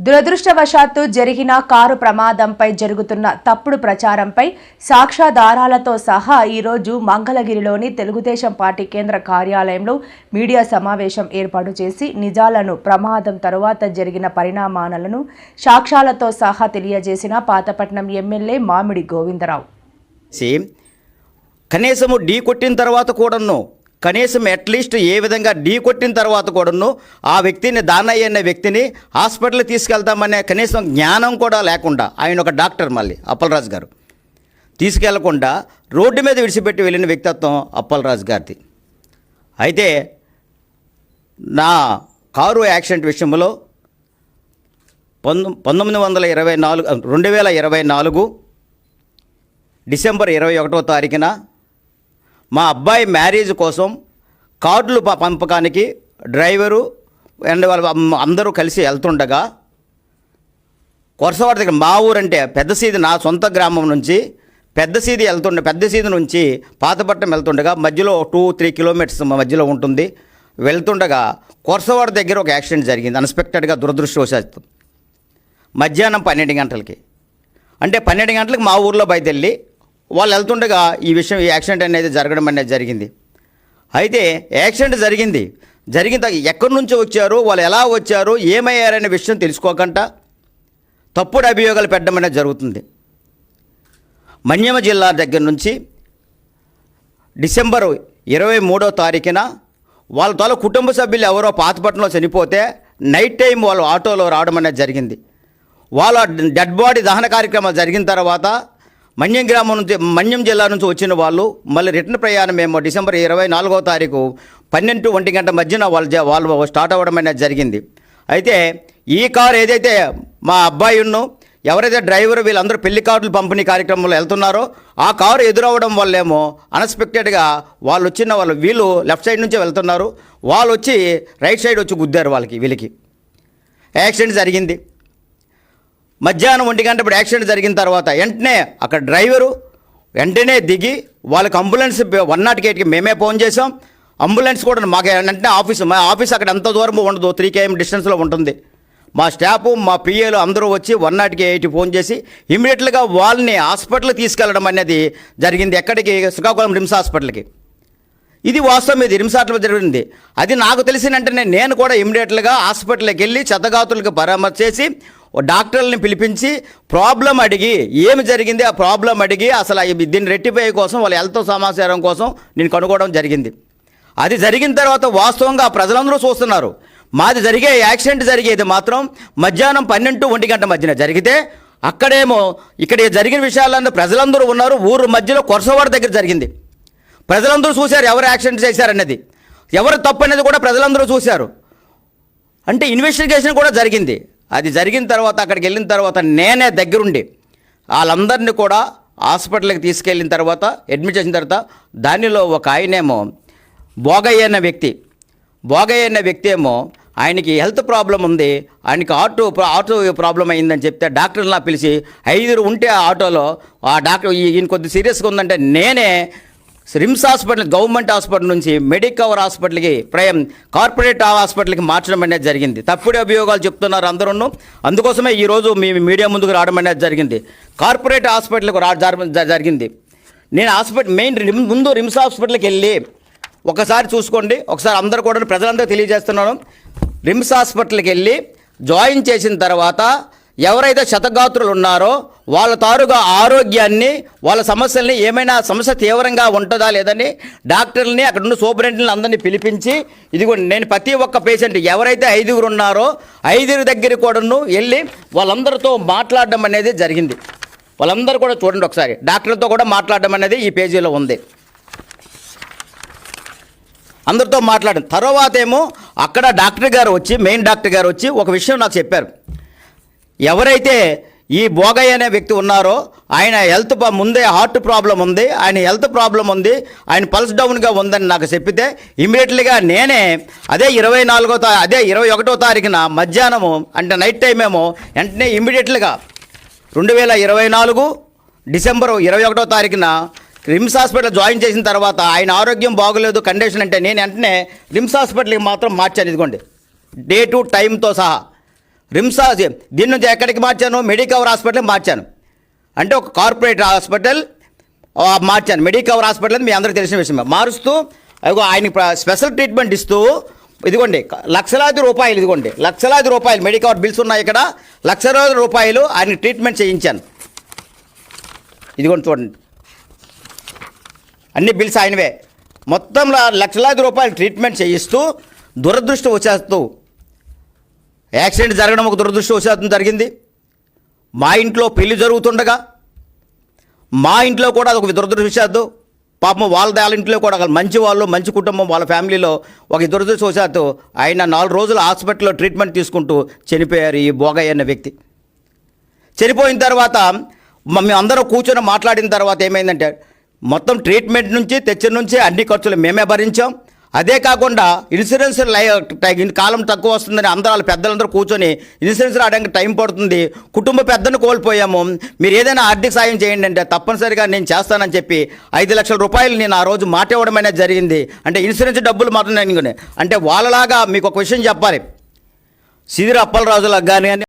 దురదృష్టవశాత్తు జరిగిన కారు ప్రమాదంపై జరుగుతున్న తప్పుడు ప్రచారంపై సాక్ష్యాధారాలతో సహా ఈరోజు మంగళగిరిలోని తెలుగుదేశం పార్టీ కేంద్ర కార్యాలయంలో మీడియా సమావేశం ఏర్పాటు చేసి నిజాలను, ప్రమాదం తరువాత జరిగిన పరిణామాలను సాక్ష్యాలతో సహా తెలియజేసిన పాతపట్నం ఎమ్మెల్యే మామిడి గోవిందరావు. కనీసము ఢీ కొట్టిన తర్వాత కూడాను కనీసం అట్లీస్ట్ ఏ విధంగా ఢీ కొట్టిన తర్వాత కూడాను ఆ వ్యక్తిని, దానయ్య అనే వ్యక్తిని హాస్పిటల్కి తీసుకెళ్తామనే కనీసం జ్ఞానం కూడా లేకుండా, ఆయన ఒక డాక్టర్, మళ్ళీ అప్పలరాజు గారు తీసుకెళ్లకుండా రోడ్డు మీద విడిచిపెట్టి వెళ్ళిన వ్యక్తిత్వం అప్పలరాజు గారిది. అయితే నా కారు యాక్సిడెంట్ విషయంలో 2024 డిసెంబర్ 21వ తారీఖున మా అబ్బాయి మ్యారేజ్ కోసం కార్డులు పంపకానికి డ్రైవరు అండ్ వాళ్ళ అందరూ కలిసి వెళ్తుండగా కొరసవాడ దగ్గర, మా ఊరంటే పెద్దసీది, నా సొంత గ్రామం నుంచి పెద్దసీది నుంచి పాతపట్నం వెళ్తుండగా మధ్యలో 2-3 కిలోమీటర్స్ మధ్యలో ఉంటుంది. వెళ్తుండగా కొరసవాడ దగ్గర ఒక యాక్సిడెంట్ జరిగింది అన్ఎక్స్పెక్టెడ్గా, దురదృష్టవశాత్తు. మధ్యాహ్నం 12 గంటలకి, అంటే 12 గంటలకు మా ఊర్లో బయలుదేరి వాళ్ళు వెళ్తుండగా ఈ యాక్సిడెంట్ అనేది జరగడం అనేది జరిగింది. అయితే యాక్సిడెంట్ జరిగిన ఎక్కడి నుంచి వచ్చారు, వాళ్ళు ఎలా వచ్చారు, ఏమయ్యారనే విషయం తెలుసుకోకుండా తప్పుడు అభియోగాలు పెట్టడం అనేది జరుగుతుంది. మన్యం జిల్లా దగ్గర నుంచి డిసెంబర్ 23వ తారీఖున వాళ్ళ తాలూ కుటుంబ సభ్యులు ఎవరో పాతపట్నంలో చనిపోతే నైట్ టైం వాళ్ళు ఆటోలో రావడం అనేది జరిగింది. వాళ్ళ డెడ్ బాడీ దహన కార్యక్రమాలు జరిగిన తర్వాత మన్యం జిల్లా నుంచి వచ్చిన వాళ్ళు మళ్ళీ రిటర్న్ ప్రయాణం మేము డిసెంబర్ 24వ తారీఖు 12-1 గంట మధ్యన వాళ్ళు స్టార్ట్ అవ్వడం అనేది జరిగింది. అయితే ఈ కారు ఏదైతే మా అబ్బాయిను, ఎవరైతే డ్రైవర్, వీళ్ళందరూ పెళ్లి కార్డులు పంపిణీ కార్యక్రమంలో వెళ్తున్నారో ఆ కారు ఎదురవ్వడం వల్లేమో అన్ఎక్స్పెక్టెడ్గా వీళ్ళు లెఫ్ట్ సైడ్ నుంచే వెళ్తున్నారు, వాళ్ళు వచ్చి రైట్ సైడ్ వచ్చి గుద్దారు వీళ్ళకి. యాక్సిడెంట్ జరిగింది. మధ్యాహ్నం 1 గంట ఇప్పుడు యాక్సిడెంట్ జరిగిన తర్వాత వెంటనే అక్కడ డ్రైవరు వెంటనే దిగి వాళ్ళకి అంబులెన్స్ 108కి మేమే ఫోన్ చేసాం. అంబులెన్స్ కూడా మాకు వెంటనే మా ఆఫీస్ అక్కడ ఎంత దూరం ఉండదు, 3 km డిస్టెన్స్లో ఉంటుంది. మా స్టాఫ్, మా పిఏలు అందరూ వచ్చి 108 ఫోన్ చేసి ఇమీడియట్గా వాళ్ళని హాస్పిటల్కి తీసుకెళ్ళడం అనేది జరిగింది. ఎక్కడికి? శ్రీకాకుళం రిమ్స్ హాస్పిటల్కి. ఇది వాస్తవం, ఇది రిమ్స్ హాస్పిటల్ జరిగింది. అది నాకు తెలిసిన వెంటనే నేను కూడా ఇమీడియట్గా హాస్పిటల్కి వెళ్ళి చెత్తగాతులకు పరామర్శ చేసి డాక్టర్లని పిలిపించి ప్రాబ్లం అడిగి, ఏమి జరిగింది ఆ ప్రాబ్లం అడిగి అసలు దీన్ని రెట్టిఫై కోసం వాళ్ళ హెల్త్ సమాచారం కోసం నేను కనుక్కోవడం జరిగింది. అది జరిగిన తర్వాత వాస్తవంగా ప్రజలందరూ చూస్తున్నారు. మాది యాక్సిడెంట్ జరిగేది మాత్రం మధ్యాహ్నం 12-1 గంట మధ్యన జరిగితే, అక్కడేమో ఇక్కడ జరిగిన విషయాలన్నీ ప్రజలందరూ ఉన్నారు. ఊరు మధ్యలో కొరసవాడ దగ్గర జరిగింది. ప్రజలందరూ చూశారు ఎవరు యాక్సిడెంట్ చేశారనేది, ఎవరు తప్పు అనేది కూడా ప్రజలందరూ చూశారు. అంటే ఇన్వెస్టిగేషన్ కూడా జరిగింది. అది జరిగిన తర్వాత అక్కడికి వెళ్ళిన తర్వాత నేనే దగ్గరుండి వాళ్ళందరినీ కూడా హాస్పిటల్కి తీసుకెళ్ళిన తర్వాత అడ్మిట్ చేసిన తర్వాత దానిలో ఒక ఆయనేమో భోగయ్య అనే వ్యక్తి ఏమో ఆయనకి హెల్త్ ప్రాబ్లం ఉంది, ఆయనకి ఆటో ప్రాబ్లం అయిందని చెప్తే డాక్టర్లా పిలిచి 5 ఉంటే ఆ ఆటోలో ఆ డాక్టర్ ఈయన కొద్ది సీరియస్గా ఉందంటే నేనే రిమ్స్ హాస్పిటల్, గవర్నమెంట్ హాస్పిటల్ నుంచి మెడికవర్ హాస్పిటల్కి, కార్పొరేట్ హాస్పిటల్కి మార్చడం అనేది జరిగింది. తప్పుడు అభియోగాలు చెప్తున్నారు అందరూ. అందుకోసమే ఈరోజు మీ మీడియా ముందుకు రావడం అనేది జరిగింది. కార్పొరేట్ హాస్పిటల్కి జరిగింది. నేను ముందు రిమ్స్ హాస్పిటల్కి వెళ్ళి ఒకసారి చూసుకోండి, ఒకసారి అందరూ కూడా ప్రజలందరూ తెలియజేస్తున్నాను. రిమ్స్ హాస్పిటల్కి వెళ్ళి జాయిన్ చేసిన తర్వాత ఎవరైతే క్షతగాత్రులు ఉన్నారో వాళ్ళ తారుగా ఆరోగ్యాన్ని, వాళ్ళ సమస్యల్ని, ఏమైనా సమస్య తీవ్రంగా ఉంటుందా లేదని డాక్టర్ని, అక్కడ ఉన్న సూపరింటెండెంట్ని అందరినీ పిలిపించి, ఇదిగో నేను ప్రతి ఒక్క పేషెంట్ ఎవరైతే 5 ఉన్నారో 5 దగ్గర కూడాను వెళ్ళి వాళ్ళందరితో మాట్లాడడం అనేది జరిగింది. వాళ్ళందరూ కూడా చూడండి ఒకసారి, డాక్టర్లతో కూడా మాట్లాడడం అనేది ఈ పేజీలో ఉంది. అందరితో మాట్లాడిన తర్వాత ఏమో అక్కడ మెయిన్ డాక్టర్ గారు వచ్చి ఒక విషయం నాకు చెప్పారు. ఎవరైతే ఈ భోగయ్య అనే వ్యక్తి ఉన్నారో ఆయన ముందే హార్ట్ ప్రాబ్లం ఉంది, ఆయన పల్స్ డౌన్గా ఉందని నాకు చెప్పితే ఇమీడియట్లీగా నేనే అదే 21వ తారీఖున మధ్యాహ్నము, అంటే నైట్ టైం ఏమో వెంటనే ఇమీడియట్లీగా 2024 డిసెంబర్ 21వ తారీఖున రిమ్స్ హాస్పిటల్ జాయిన్ చేసిన తర్వాత ఆయన ఆరోగ్యం బాగోలేదు, కండిషన్ అంటే నేను వెంటనే రిమ్స్ హాస్పిటల్కి మాత్రం మార్చాను. ఇదిగోండి డేటు టైంతో సహా రిమ్స్ దీని నుంచి ఎక్కడికి మార్చాను, మెడికవర్ హాస్పిటల్కి మార్చాను. అంటే ఒక కార్పొరేట్ హాస్పిటల్ మార్చాను. మెడికవర్ హాస్పిటల్ అని మీ అందరికీ తెలిసిన విషయం. మారుస్తూ అదిగో ఆయనకి స్పెషల్ ట్రీట్మెంట్ ఇస్తూ ఇదిగోండి లక్షలాది రూపాయలు, ఇదిగోండి లక్షలాది రూపాయలు మెడికవర్ బిల్స్ ఉన్నాయి ఇక్కడ, లక్షలాది రూపాయలు ఆయనకి ట్రీట్మెంట్ చేయించాను. ఇదిగోండి చూడండి, అన్ని బిల్స్ ఆయనవే. మొత్తంలో లక్షలాది రూపాయలు ట్రీట్మెంట్ చేయిస్తూ దురదృష్టవశాత్తు యాక్సిడెంట్ జరగడం ఒక దురదృష్టవశాత్తు జరిగింది. మా ఇంట్లో పెళ్లి జరుగుతుండగా మా ఇంట్లో కూడా అదొక దురదృష్టవశాత్తు, పాపం వాళ్ళ ఇంట్లో కూడా మంచి వాళ్ళు, మంచి కుటుంబం, వాళ్ళ ఫ్యామిలీలో ఒక దురదృష్టవశాత్తు ఆయన 4 రోజులు హాస్పిటల్లో ట్రీట్మెంట్ తీసుకుంటూ చనిపోయారు. ఈ భోగయ్య అనే వ్యక్తి చనిపోయిన తర్వాత మేము అందరం కూర్చొని మాట్లాడిన తర్వాత ఏమైందంటే మొత్తం ట్రీట్మెంట్ నుంచి తెచ్చిన నుంచి అన్ని ఖర్చులు మేమే భరించాం. అదే కాకుండా ఇన్సూరెన్స్ కాలం తక్కువ వస్తుందని అందరూ పెద్దలందరూ కూర్చొని ఇన్సూరెన్స్ రావడానికి టైం పడుతుంది, కుటుంబ పెద్దను కోల్పోయాము, మీరు ఏదైనా ఆర్థిక సాయం చేయండి అంటే తప్పనిసరిగా నేను చేస్తానని చెప్పి 5 లక్షల రూపాయలు నేను ఆ రోజు మాట ఇవ్వడం అనేది జరిగింది. అంటే ఇన్సూరెన్స్ డబ్బులు మాత్రం నేను అంటే వాళ్ళలాగా మీకు ఒక విషయం చెప్పాలి, సిదిరి అప్పలరాజులకు కానీ